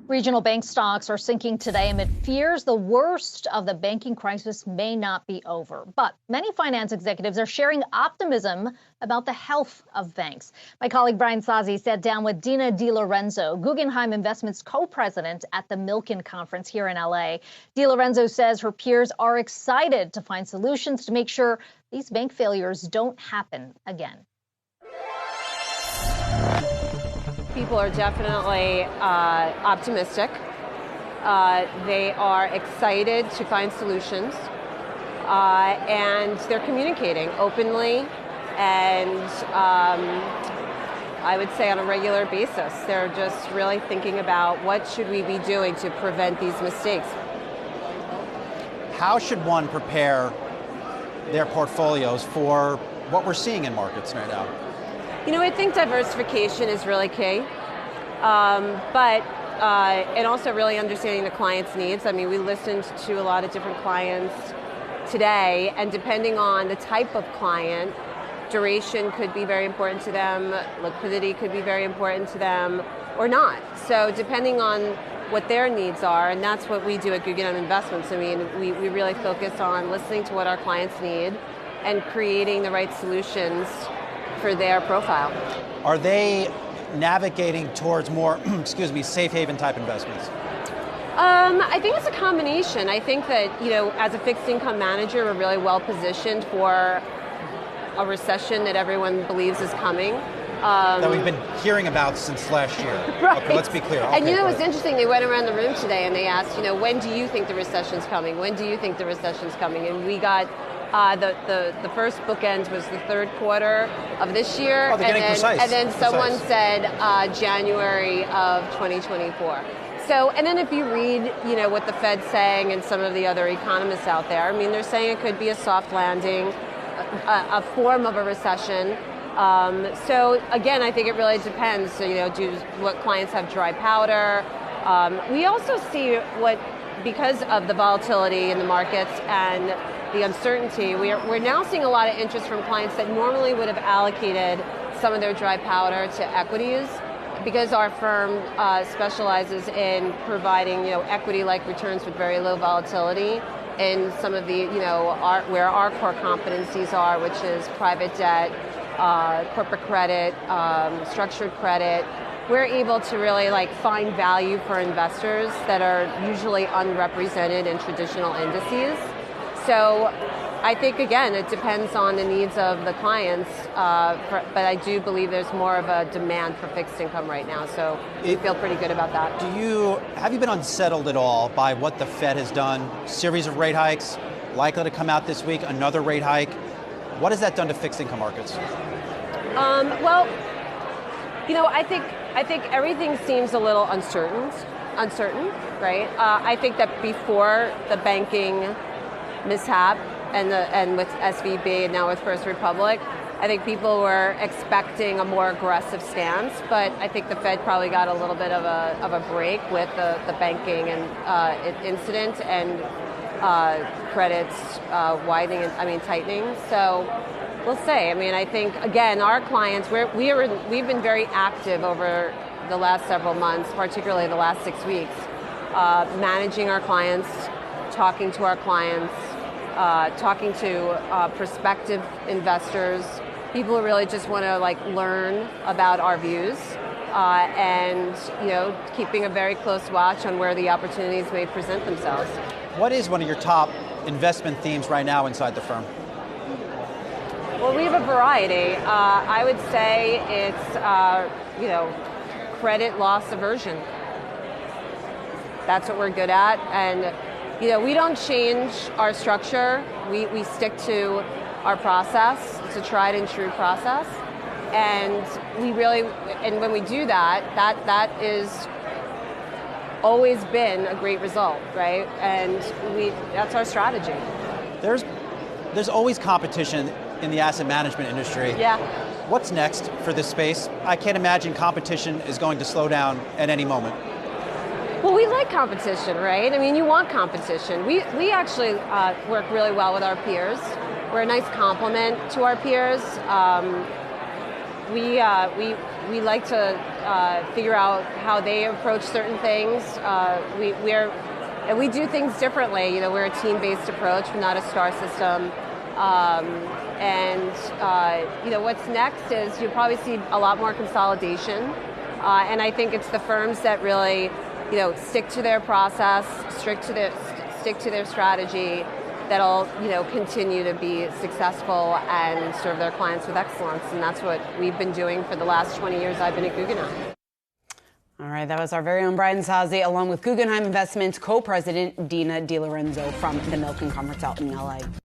Regional bank stocks are sinking today amid fears the worst of the banking crisis may not be over. But many finance executives are sharing optimism about the health of banks. My colleague Brian Sozzi sat down with Dina DiLorenzo, Guggenheim Investments co-president at the Milken Conference here in LA. DiLorenzo says her peers are excited to find solutions to make sure these bank failures don't happen again. People are definitely optimistic. They are excited to find solutions, and they're communicating openly and I would say on a regular basis. They're just really thinking about what should we be doing to prevent these mistakes. How should one prepare their portfolios for what we're seeing in markets right now? You know, I think diversification is really key, and also really understanding the client's needs. I mean, we listened to a lot of different clients today, and depending on the type of client, duration could be very important to them, liquidity could be very important to them, or not. So depending on what their needs are, and that's what we do at Guggenheim Investments. I mean, we really focus on listening to what our clients need and creating the right solutions for their profile. Are they navigating towards more, safe haven type investments? I think it's a combination. I think that, as a fixed income manager, we're really well positioned for a recession that everyone believes is coming. That we've been hearing about since last year. Right. Okay, let's be clear. Okay, and it was interesting, they went around the room today and they asked, when do you think the recession's coming? When do you think the recession's coming? And we got the first bookend was the third quarter of this year, and then someone said January of 2024. So, and then if you read, what the Fed's saying and some of the other economists out there, I mean, they're saying it could be a soft landing, a form of a recession. So again, I think it really depends. So, what clients have dry powder. We also see because of the volatility in the markets and the uncertainty, we're now seeing a lot of interest from clients that normally would have allocated some of their dry powder to equities, because our firm specializes in providing, equity-like returns with very low volatility in some of the, where our core competencies are, which is private debt, corporate credit, structured credit. We're able to really find value for investors that are usually unrepresented in traditional indices. So I think, again, it depends on the needs of the clients, but I do believe there's more of a demand for fixed income right now, so we feel pretty good about that. Have you been unsettled at all by what the Fed has done? Series of rate hikes, likely to come out this week, another rate hike. What has that done to fixed income markets? Well, I think everything seems a little uncertain, right? I think that before the banking mishap and with SVB and now with First Republic, I think people were expecting a more aggressive stance, but I think the Fed probably got a little bit of a break with the banking and incident and credits tightening. So we'll see. I mean, I think, again, our clients, we've been very active over the last several months, particularly the last 6 weeks, managing our clients, talking to our clients, talking to prospective investors, people who really just want to learn about our views, and keeping a very close watch on where the opportunities may present themselves. What is one of your top investment themes right now inside the firm? Well, we have a variety. I would say it's credit loss aversion. That's what we're good at, and we don't change our structure. We stick to our process. It's a tried and true process, and when we do that, that is always been a great result, right? And that's our strategy. There's always competition in the asset management industry. Yeah. What's next for this space? I can't imagine competition is going to slow down at any moment. Well, we like competition, right? I mean, you want competition. We actually work really well with our peers. We're a nice complement to our peers. we like to figure out how they approach certain things. We do things differently. You know, we're a team-based approach. We're not a star system. You know, what's next is you'll probably see a lot more consolidation. And I think it's the firms that really, you know, stick to their process, stick to their strategy, that'll, you know, continue to be successful and serve their clients with excellence. And that's what we've been doing for the last 20 years I've been at Guggenheim. All right, that was our very own Brian Sozzi, along with Guggenheim Investments co-president Dina DiLorenzo from the Milken Conference out in LA.